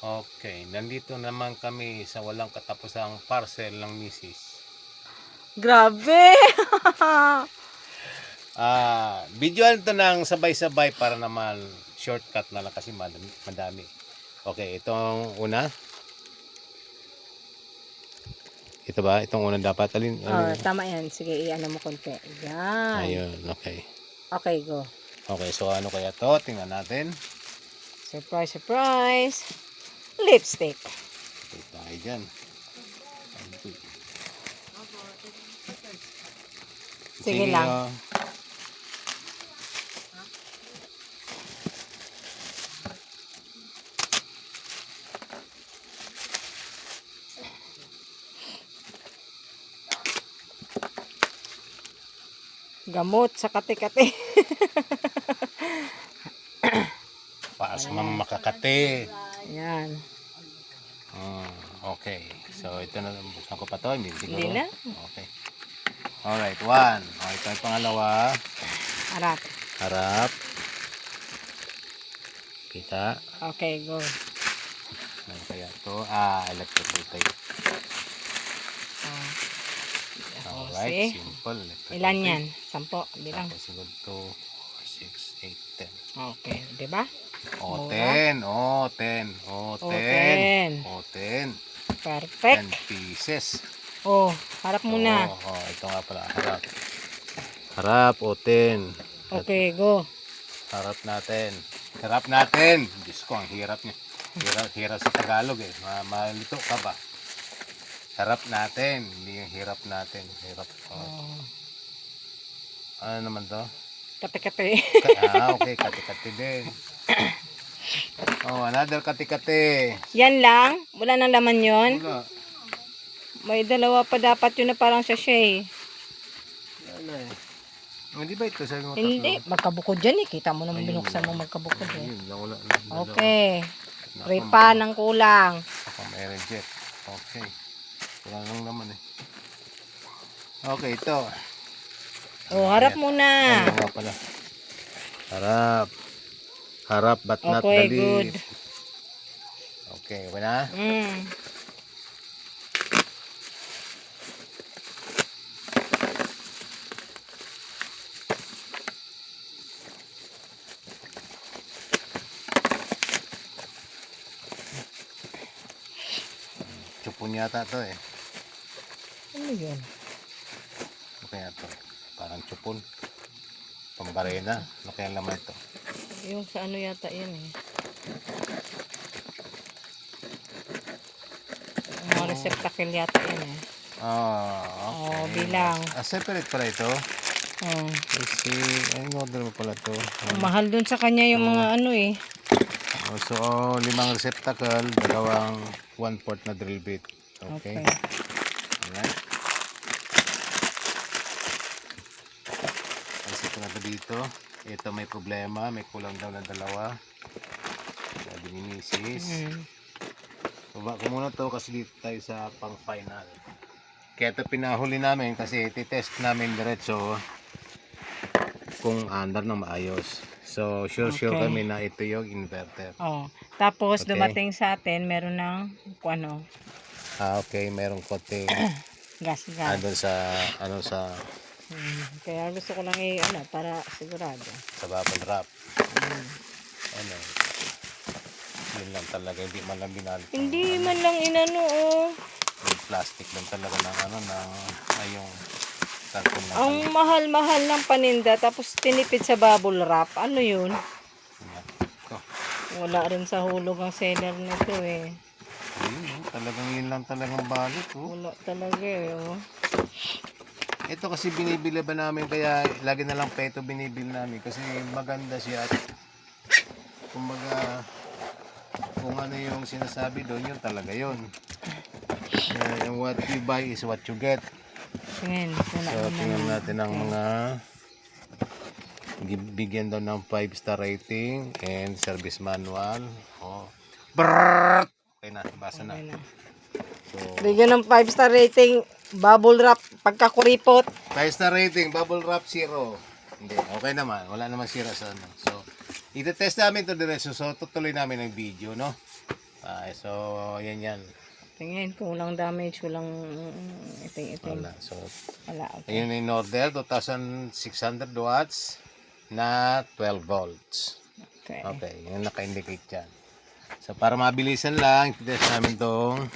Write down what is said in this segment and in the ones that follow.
Okay, nandito naman kami sa walang katapusang parcel ng misis. Grabe! Videoan to ng sabay-sabay para naman shortcut na lang kasi madami. Okay, itong una. Ito ba? Itong una dapat. Alin? Tama yan. Sige, i-ano mo konti. Yan. Ayun, okay. Okay, go. Okay, so ano kaya to? Tingnan natin. Surprise, surprise. Lipstick. Okay, tayo dyan. Sige lang. Oh. Gamot sa kate-kate. Para sa mga makakate. Yan. Okay. So, ito na. Buksan ko pa to. Hindi siguro. Hindi na. Okay. Alright, one. Okay, ito yung pangalawa. Harap. Harap. Kita. Okay, go. Ano kaya to? Electrical tape. Alright, See? simple. Electrical Ilan tape. yan? 10. Bilang. Tapos siguro 2, 4, 6, 8, 10. Okay, di ba? O, Mura. 10. O, 10. O, 10. 10. O, 10. Perfect. 10 pieces. Oh, harap muna. Ito nga pala. Harap. Harap, o 10. Okay, go. Harap natin. Harap natin. Diyos ko, ang hirap niya. Hirap sa Tagalog eh. Malito ka ba? Harap natin. Hindi yung hirap natin. Hirap. Ano naman to? Kate-kate. Okay. Kati-kati din. Another kati-kati. Yan lang? Wala nang laman yon? Wala. May dalawa pa dapat yun na parang sachet. Wala eh. Hindi ba ito? Sabi mo Hindi, magkabukod dyan eh. Kita mo naman binuksan mo magkabukod eh. Ayun, wala. Okay. Ripa ng kulang. Ako may reject. Okay. Wala lang naman eh. Okay, ito. Oh, harap muna. Ano nga pala? Harap. Harap but not Okay, the lip. good. Okay, wala? Chupon yata to eh. Ano yun? Ano kaya to? Parang chupon. Pambarena. Ano kaya laman ito? Yung sa ano yata yan eh. Mga receptacle yata yan eh. Okay. Oh, bilang. Separate pala ito. Kasi, ay, order mo pala to. Mahal dun sa kanya yung mga ano eh. So, 5 receptacle, 1/4 na drill bit. Okay. Ayan. Kasi ito na ito dito. Ito may problema. May kulang daw na 2. Sabi ni Mrs. Baba ko muna to kasi dito tayo sa pang final. Kaya ito pinahuli namin kasi titest namin diretso kung andar ng maayos. So, sure kami na ito yung inverter. Tapos, Okay. dumating sa atin, meron ng ano, Okay. Merong konting gas. andun sa Kaya gusto ko lang para sigurado. sa bubble wrap. Ano? Yun lang talaga. Hindi man lang binalit. Hindi man lang inano Yung plastic lang talaga ng yung karton lang. Ang mahal-mahal ng paninda tapos tinipid sa bubble wrap. Ano yun? Ito. Wala rin sa hulog ang seller nito eh. Talagang yun lang talagang balot. Wala talaga eh. Ito kasi binibili ba namin kaya lagi na lang peto binibili namin kasi maganda siya at kumbaga kung ano yung sinasabi doon yun talaga yun. And what you buy is what you get. Tingin. So tingnan natin ang mga bigyan daw ng 5-star rating and service manual. Brrrr! Okay na, basa na. So, Bigyan ng 5-star rating, bubble wrap, pagkakuripot. 5-star rating, bubble wrap 0. Hindi, okay naman. Wala naman sira sa ano. So, ite-test namin ito diretso. So, tutuloy namin ang video, no? So, yan. Tingin kung walang damage, walang iting-iting. Wala. So, Wala. Okay. ayun in order, 2,600 watts na 12 volts. Okay. Okay, yun naka-indicate dyan. So, para mabilisan lang, ititest namin tong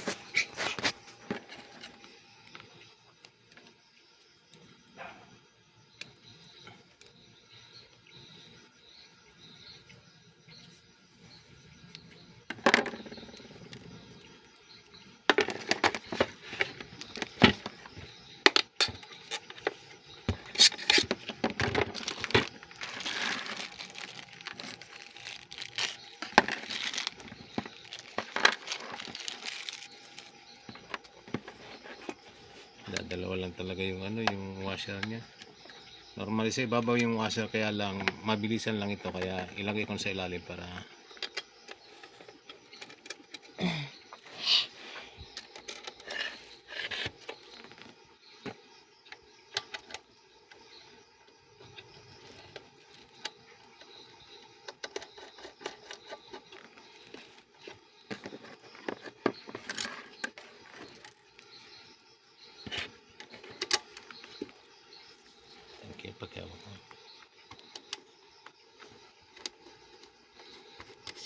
dalawa lang talaga yung yung washer niya. Normally sa ibabaw yung washer, kaya lang mabilisan lang ito, kaya ilagay ko sa ilalim para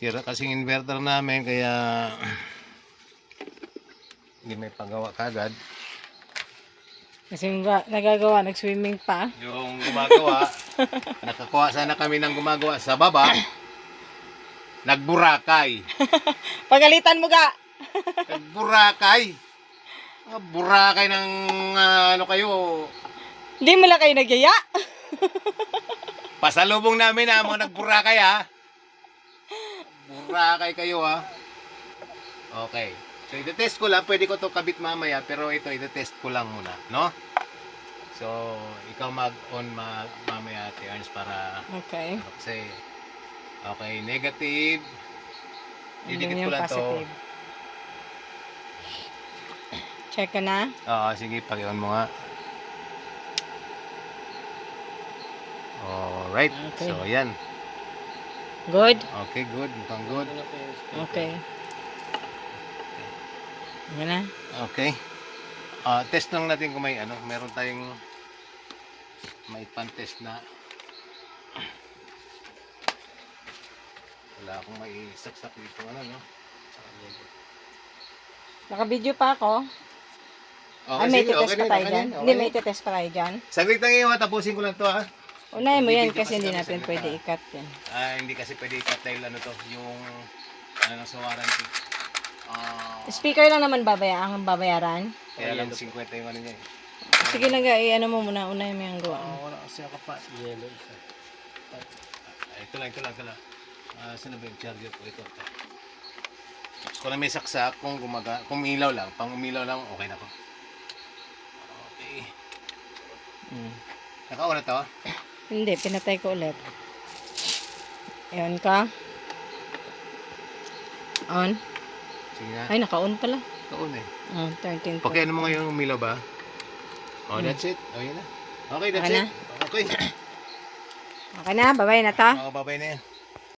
sira kasing inverter namin, kaya hindi may pagawa kagad. Kasi nagagawa, nag-swimming pa. Yung gumagawa, nakakuha sana kami ng gumagawa sa baba, nagburakay. Pagalitan mo ga! Nagburakay. Burakay ng kayo. Hindi mo lang kayo nagyaya? Pasalubong namin mga nagburakay ha. Burakay kayo ha. Okay. So ito-test ko lang, pwede ko to kabit mamaya, pero ito ito-test ko lang muna, no? So ikaw mag-on mamaya, Ate Ernst, para Okay. kasi okay, negative. Didikit ko Yung lang to. positive. Check ka na? Oo, sige, pag-on mo nga. Alright, Okay. so yan. Good? Okay, good. Mukhang good. Okay. Yan na. Okay. Test lang natin kung may meron tayong may pan-test na. Wala akong may saksak dito no. Naka-video pa ako. Okay, May sige, titest okay pa din, tayo okay dyan. din, okay Hindi, din. may titest pa tayo dyan. Saglit lang yun, tapusin ko lang to ha. Unahin mo yan Video kasi hindi kami natin saglit pwede lang. i-cut yan. Hindi kasi pwede i-cut dahil yung sa warranty. Speaker lang naman ang babayaran. Kaya lang 50 yung niya eh. Sige na ga, i-ano mo muna. Unahin mo yung gawa. Wala kasi ako pa. Yellow isa. Ito lang. Saan na ba yung charger ko? Ito. Kung may saksak, kung umilaw lang, pang umilaw lang, okay na ko. Okay. Naka-on na to? Hindi, pinatay ko ulit. Ayan ka. On. Sige na. Ay, naka-on pala. Naka-on eh. 13 Okay, ano mo ngayon umilaw ba? That's it. Yun na. Okay, that's Okay it. Okay. Okay na, babay na ta. Babay na yan.